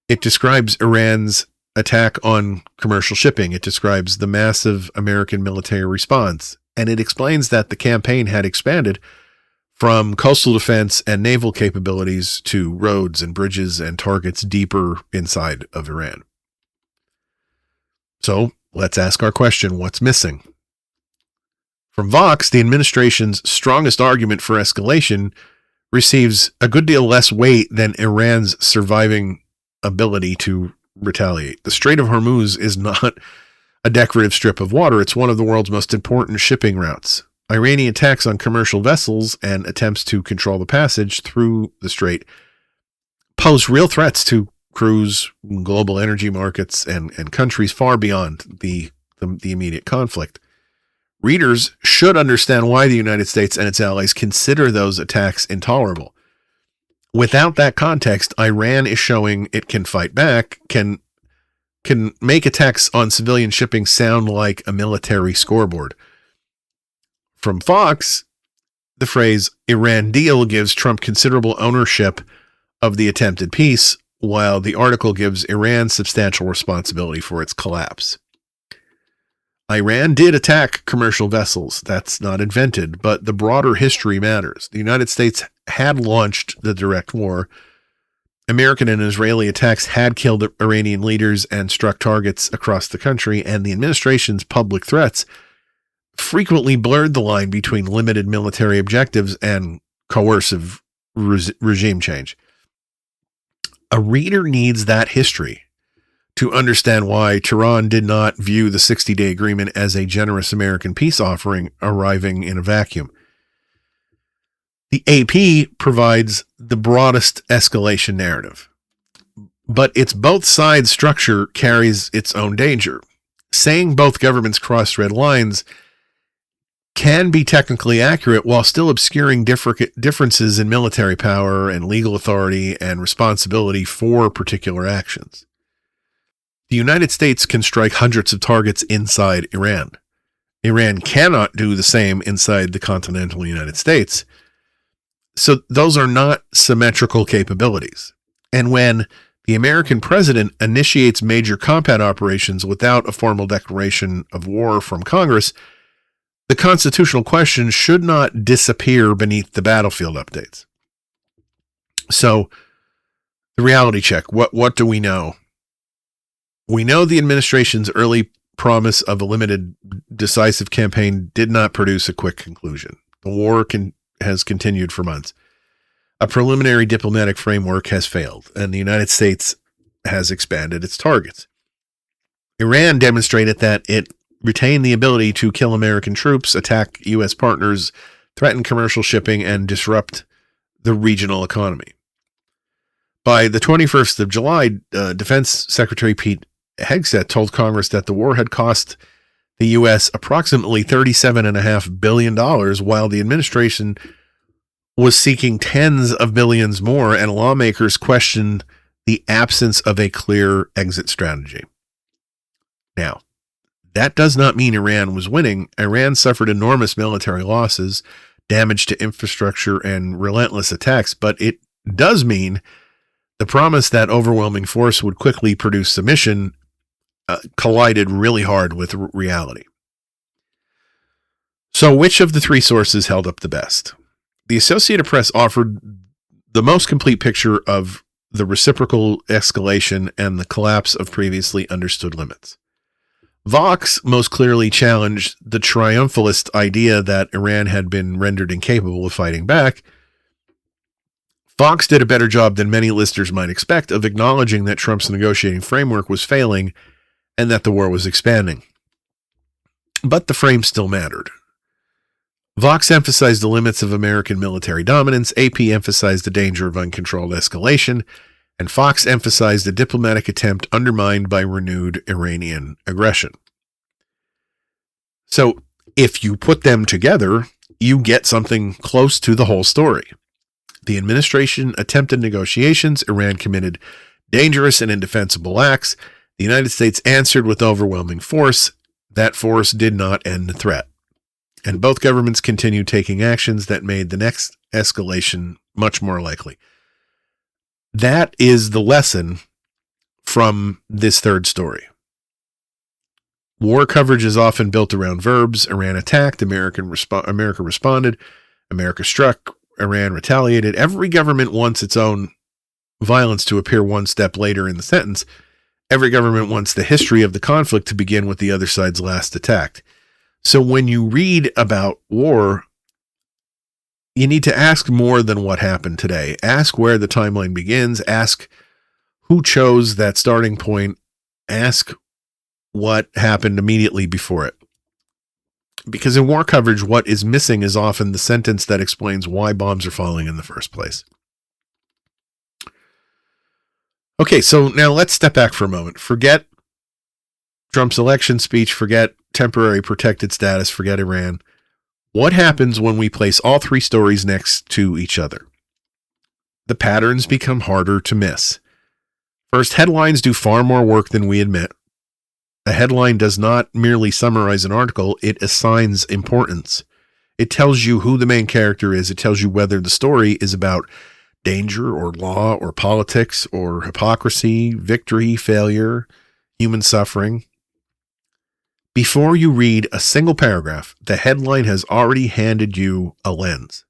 It describes Iran's attack on commercial shipping. It describes the massive American military response, and it explains that the campaign had expanded from coastal defense and naval capabilities to roads and bridges and targets deeper inside of Iran. So let's ask our question, what's missing? From Vox, the administration's strongest argument for escalation receives a good deal less weight than Iran's surviving ability to retaliate. The Strait of Hormuz is not a decorative strip of water. It's one of the world's most important shipping routes. Iranian attacks on commercial vessels and attempts to control the passage through the strait pose real threats to crews, global energy markets, and countries far beyond the immediate conflict. Readers should understand why the United States and its allies consider those attacks intolerable. Without that context, Iran is showing it can fight back, can make attacks on civilian shipping sound like a military scoreboard. From Fox, the phrase Iran deal gives Trump considerable ownership of the attempted peace, while the article gives Iran substantial responsibility for its collapse. Iran did attack commercial vessels. That's not invented, but the broader history matters. The United States had launched the direct war. American and Israeli attacks had killed Iranian leaders and struck targets across the country, and the administration's public threats frequently blurred the line between limited military objectives and coercive regime change. A reader needs that history to understand why Tehran did not view the 60-day agreement as a generous American peace offering arriving in a vacuum. The AP provides the broadest escalation narrative, but its both sides structure carries its own danger. Saying both governments crossed red lines can be technically accurate while still obscuring differences in military power and legal authority and responsibility for particular actions. The United States can strike hundreds of targets inside Iran. Iran cannot do the same inside the continental United States. So those are not symmetrical capabilities. And when the American president initiates major combat operations without a formal declaration of war from Congress, the constitutional question should not disappear beneath the battlefield updates. So, the reality check. What do we know? We know the administration's early promise of a limited, decisive campaign did not produce a quick conclusion. The war has continued for months. A preliminary diplomatic framework has failed, and the United States has expanded its targets. Iran demonstrated that it retained the ability to kill American troops, attack U.S. partners, threaten commercial shipping, and disrupt the regional economy. By the 21st of July, Defense Secretary Pete Hegseth told Congress that the war had cost the U.S. approximately $37.5 billion, while the administration was seeking tens of billions more, and lawmakers questioned the absence of a clear exit strategy. Now, that does not mean Iran was winning. Iran suffered enormous military losses, damage to infrastructure, and relentless attacks, but it does mean the promise that overwhelming force would quickly produce submission collided really hard with reality. So which of the three sources held up the best? The Associated Press offered the most complete picture of the reciprocal escalation and the collapse of previously understood limits. Vox most clearly challenged the triumphalist idea that Iran had been rendered incapable of fighting back. Fox did a better job than many listeners might expect of acknowledging that Trump's negotiating framework was failing and that the war was expanding. But the frame still mattered. Vox emphasized the limits of American military dominance, AP emphasized the danger of uncontrolled escalation, and Fox emphasized a diplomatic attempt undermined by renewed Iranian aggression. So, if you put them together, you get something close to the whole story. The administration attempted negotiations, Iran committed dangerous and indefensible acts, the United States answered with overwhelming force. That force did not end the threat. And both governments continued taking actions that made the next escalation much more likely. That is the lesson from this third story. War coverage is often built around verbs. Iran attacked, America responded, America struck, Iran retaliated. Every government wants its own violence to appear one step later in the sentence. Every government wants the history of the conflict to begin with the other side's last attack. So when you read about war, you need to ask more than what happened today. Ask where the timeline begins. Ask who chose that starting point. Ask what happened immediately before it. Because in war coverage, what is missing is often the sentence that explains why bombs are falling in the first place. Okay, so now let's step back for a moment. Forget Trump's election speech, forget temporary protected status, forget Iran. What happens when we place all three stories next to each other? The patterns become harder to miss. First, headlines do far more work than we admit. A headline does not merely summarize an article, it assigns importance. It tells you who the main character is. It tells you whether the story is about danger or law or politics or hypocrisy, victory, failure, human suffering. Before you read a single paragraph, the headline has already handed you a lens.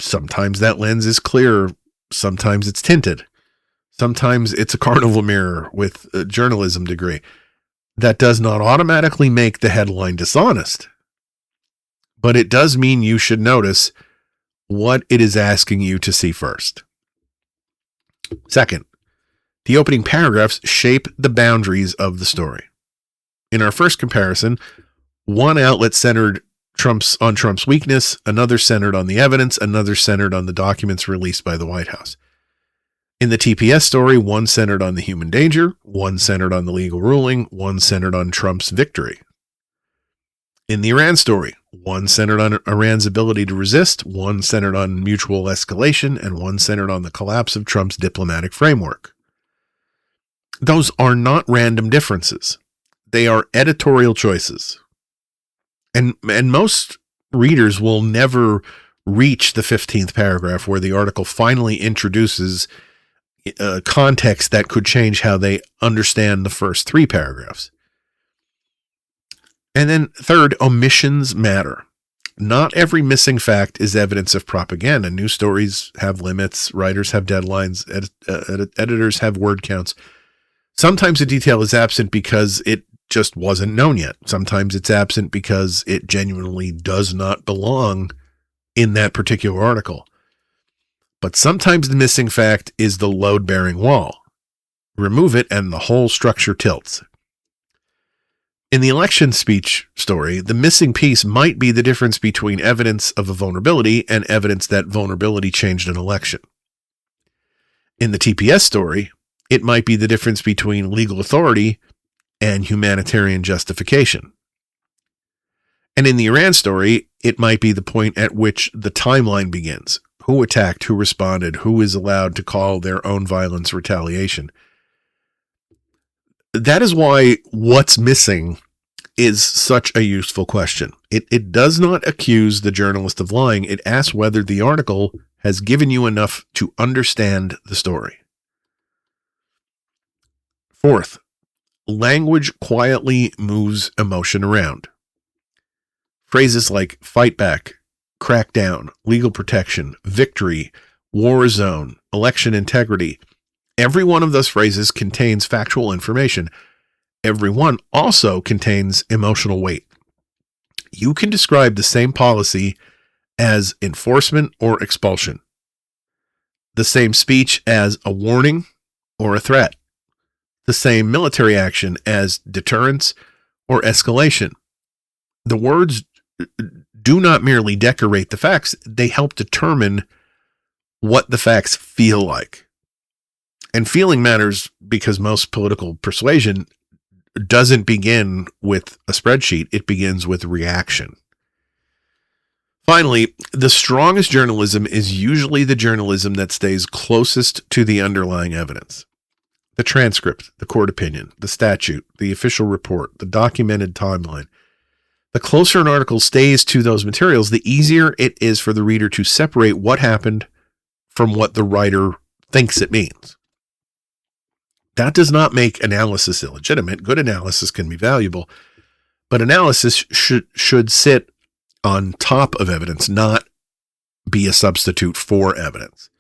Sometimes that lens is clear. Sometimes it's tinted. Sometimes it's a carnival mirror with a journalism degree. That does not automatically make the headline dishonest, but it does mean you should notice what it is asking you to see first. Second, the opening paragraphs shape the boundaries of the story. In our first comparison, one outlet centered on Trump's weakness, another centered on the evidence, another centered on the documents released by the White House. In the TPS story, one centered on the human danger, one centered on the legal ruling, one centered on Trump's victory. In the Iran story, one centered on Iran's ability to resist, one centered on mutual escalation, and one centered on the collapse of Trump's diplomatic framework. Those are not random differences. They are editorial choices. And most readers will never reach the 15th paragraph where the article finally introduces context that could change how they understand the first three paragraphs. And then third, omissions matter. Not every missing fact is evidence of propaganda. News stories have limits. Writers have deadlines. Editors have word counts. Sometimes a detail is absent because it just wasn't known yet. Sometimes it's absent because it genuinely does not belong in that particular article. But sometimes the missing fact is the load-bearing wall. Remove it and the whole structure tilts. In the election speech story, the missing piece might be the difference between evidence of a vulnerability and evidence that vulnerability changed an election. In the TPS story, it might be the difference between legal authority and humanitarian justification. And in the Iran story, it might be the point at which the timeline begins. Who attacked, who responded, who is allowed to call their own violence retaliation. That is why what's missing is such a useful question. It does not accuse the journalist of lying. It asks whether the article has given you enough to understand the story. Fourth, language quietly moves emotion around. Phrases like fight back, crack down, legal protection, victory, war zone, election integrity. Every one of those phrases contains factual information. Every one also contains emotional weight. You can describe the same policy as enforcement or expulsion, the same speech as a warning or a threat, the same military action as deterrence or escalation. The words do not merely decorate the facts, they help determine what the facts feel like. And feeling matters because most political persuasion doesn't begin with a spreadsheet, it begins with reaction. Finally, the strongest journalism is usually the journalism that stays closest to the underlying evidence. The transcript, the court opinion, the statute, the official report, the documented timeline. The closer an article stays to those materials, the easier it is for the reader to separate what happened from what the writer thinks it means. That does not make analysis illegitimate. Good analysis can be valuable, but analysis should sit on top of evidence, not be a substitute for evidence.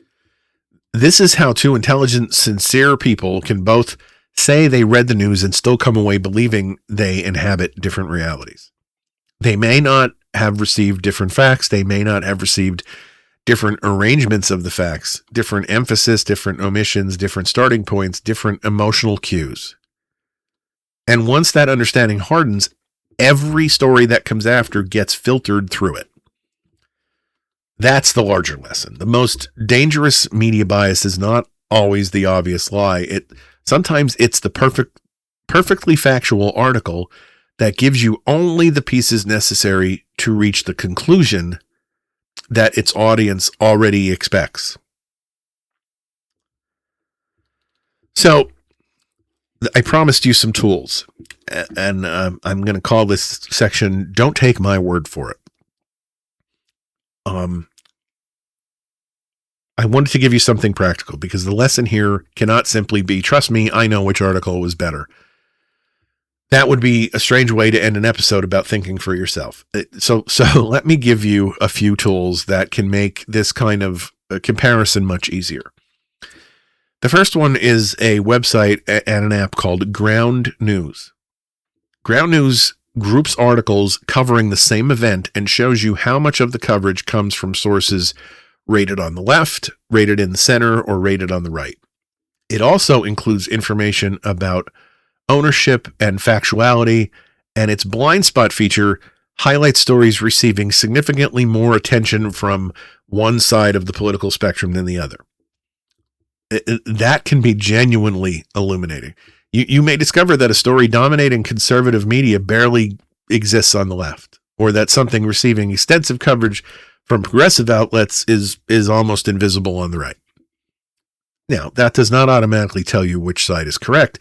This is how two intelligent, sincere people can both say they read the news and still come away believing they inhabit different realities. They may not have received different facts. They may not have received different arrangements of the facts, different emphasis, different omissions, different starting points, different emotional cues. And once that understanding hardens, every story that comes after gets filtered through it. That's the larger lesson. The most dangerous media bias is not always the obvious lie. Sometimes it's the perfectly factual article that gives you only the pieces necessary to reach the conclusion that its audience already expects. So I promised you some tools, and I'm going to call this section, Don't Take My Word for It. I wanted to give you something practical because the lesson here cannot simply be, trust me, I know which article was better. That would be a strange way to end an episode about thinking for yourself. So let me give you a few tools that can make this kind of comparison much easier. The first one is a website and an app called Ground News. Ground News groups articles covering the same event and shows you how much of the coverage comes from sources rated on the left, rated in the center, or rated on the right. It also includes information about ownership and factuality, and its blind spot feature highlights stories receiving significantly more attention from one side of the political spectrum than the other. That can be genuinely illuminating. You may discover that a story dominating conservative media barely exists on the left, or that something receiving extensive coverage from progressive outlets is almost invisible on the right. Now, that does not automatically tell you which side is correct.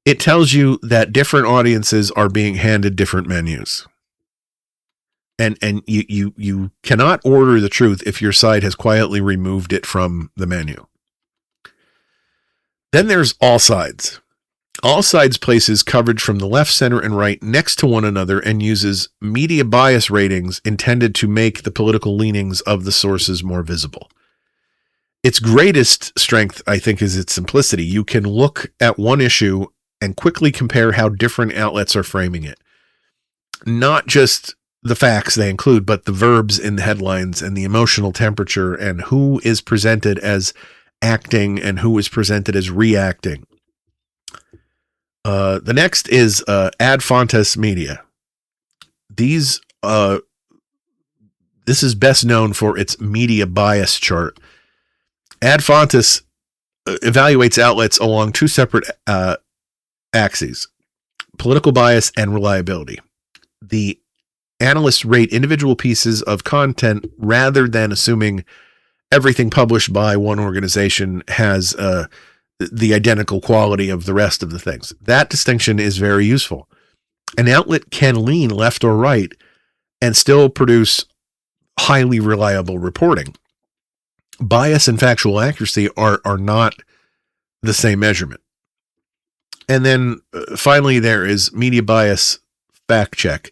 It tells you that different audiences are being handed different menus. And you cannot order the truth if your side has quietly removed it from the menu. Then there's All Sides. All Sides places coverage from the left, center, and right next to one another and uses media bias ratings intended to make the political leanings of the sources more visible. Its greatest strength, I think, is its simplicity. You can look at one issue and quickly compare how different outlets are framing it. Not just the facts they include, but the verbs in the headlines and the emotional temperature and who is presented as acting and who is presented as reacting. The next is Ad Fontes Media. This is best known for its media bias chart. Ad Fontes evaluates outlets along two separate axes: political bias and reliability. The analysts rate individual pieces of content rather than assuming everything published by one organization has the identical quality of the rest of the things. That distinction is very useful. An outlet can lean left or right and still produce highly reliable reporting. Bias and factual accuracy are not the same measurement. And then finally, there is Media Bias Fact Check.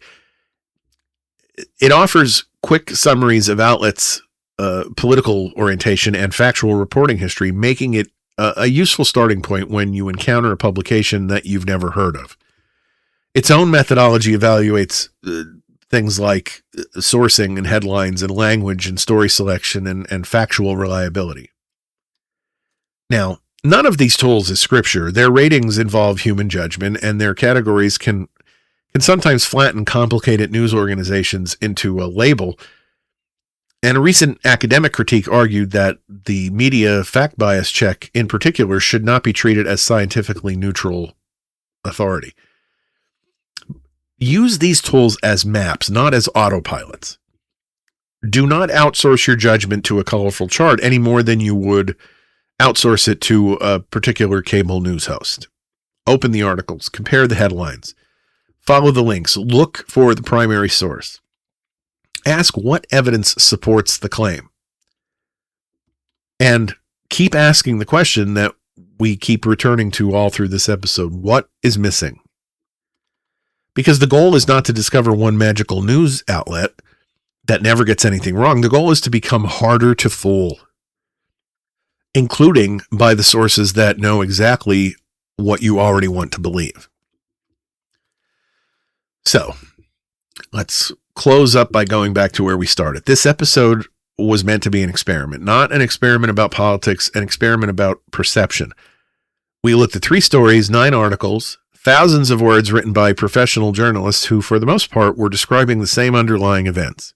It offers quick summaries of outlets' political orientation and factual reporting history, making it a useful starting point when you encounter a publication that you've never heard of. Its own methodology evaluates things like sourcing and headlines and language and story selection and factual reliability. Now, none of these tools is scripture. Their ratings involve human judgment, and their categories can sometimes flatten complicated news organizations into a label. And a recent academic critique argued that the media fact bias check in particular should not be treated as scientifically neutral authority. Use these tools as maps, not as autopilots. Do not outsource your judgment to a colorful chart any more than you would outsource it to a particular cable news host. Open the articles, compare the headlines, follow the links, look for the primary source. Ask what evidence supports the claim. And keep asking the question that we keep returning to all through this episode. What is missing? Because the goal is not to discover one magical news outlet that never gets anything wrong. The goal is to become harder to fool, including by the sources that know exactly what you already want to believe. So let's close up by going back to where we started. This episode was meant to be an experiment, not an experiment about politics, an experiment about perception. We looked at 3 stories, 9 articles, thousands of words written by professional journalists who, for the most part, were describing the same underlying events.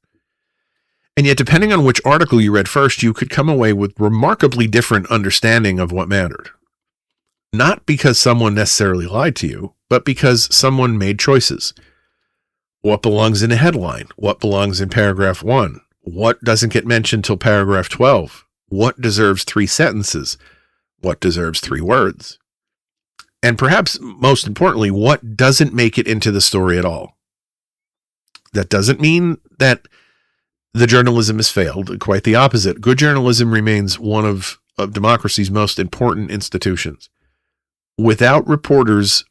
And yet, depending on which article you read first, you could come away with remarkably different understanding of what mattered. Not because someone necessarily lied to you, but because someone made choices. What belongs in a headline? What belongs in paragraph 1? What doesn't get mentioned till paragraph 12? What deserves 3 sentences? What deserves 3 words? And perhaps most importantly, what doesn't make it into the story at all? That doesn't mean that the journalism has failed. Quite the opposite. Good journalism remains one of democracy's most important institutions. Without reporters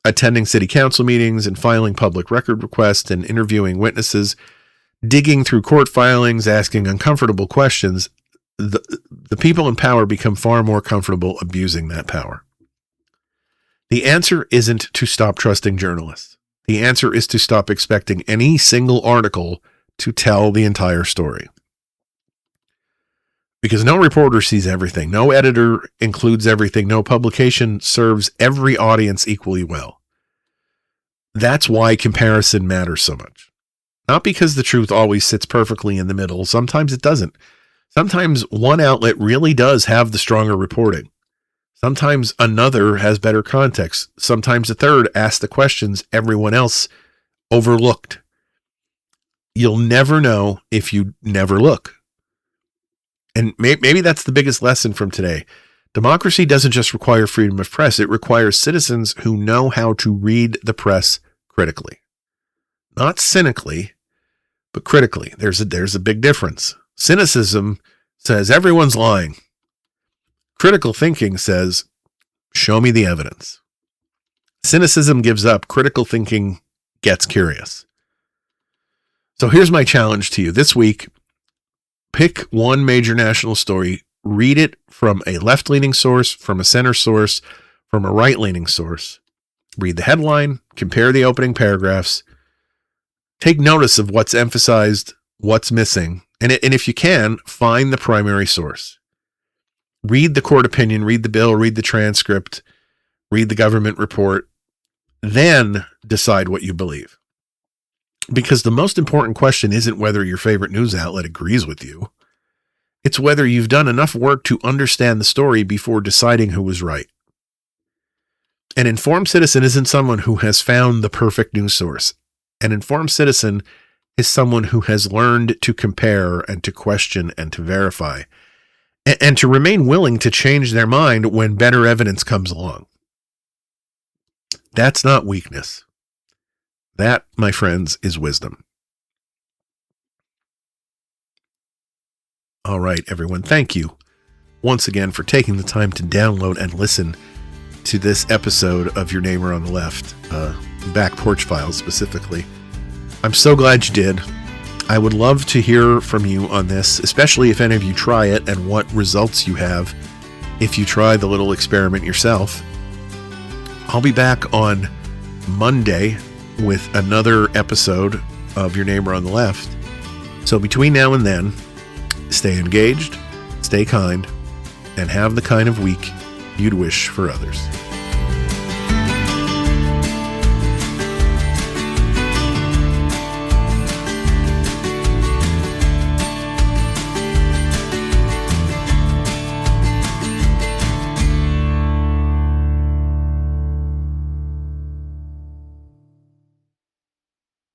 attending city council meetings and filing public record requests and interviewing witnesses, digging through court filings, asking uncomfortable questions, the people in power become far more comfortable abusing that power. The answer isn't to stop trusting journalists. The answer is to stop expecting any single article to tell the entire story. Because no reporter sees everything. No editor includes everything. No publication serves every audience equally well. That's why comparison matters so much. Not because the truth always sits perfectly in the middle. Sometimes it doesn't. Sometimes one outlet really does have the stronger reporting. Sometimes another has better context. Sometimes a third asks the questions everyone else overlooked. You'll never know if you never look. And maybe that's the biggest lesson from today. Democracy doesn't just require freedom of press. It requires citizens who know how to read the press critically. Not cynically, but critically. There's a big difference. Cynicism says everyone's lying. Critical thinking says, show me the evidence. Cynicism gives up. Critical thinking gets curious. So here's my challenge to you. This week, pick one major national story, read it from a left-leaning source, from a center source, from a right-leaning source. Read the headline, compare the opening paragraphs, take notice of what's emphasized, what's missing, and if you can, find the primary source. Read the court opinion, read the bill, read the transcript, read the government report, then decide what you believe. Because the most important question isn't whether your favorite news outlet agrees with you. It's whether you've done enough work to understand the story before deciding who was right. An informed citizen isn't someone who has found the perfect news source. An informed citizen is someone who has learned to compare and to question and to verify, and to remain willing to change their mind when better evidence comes along. That's not weakness. That, my friends, is wisdom. All right, everyone. Thank you once again for taking the time to download and listen to this episode of Your Neighbor on the Left, Back Porch Files specifically. I'm so glad you did. I would love to hear from you on this, especially if any of you try it and what results you have if you try the little experiment yourself. I'll be back on Monday with another episode of Your Neighbor on the Left. So between now and then, stay engaged, stay kind, and have the kind of week you'd wish for others.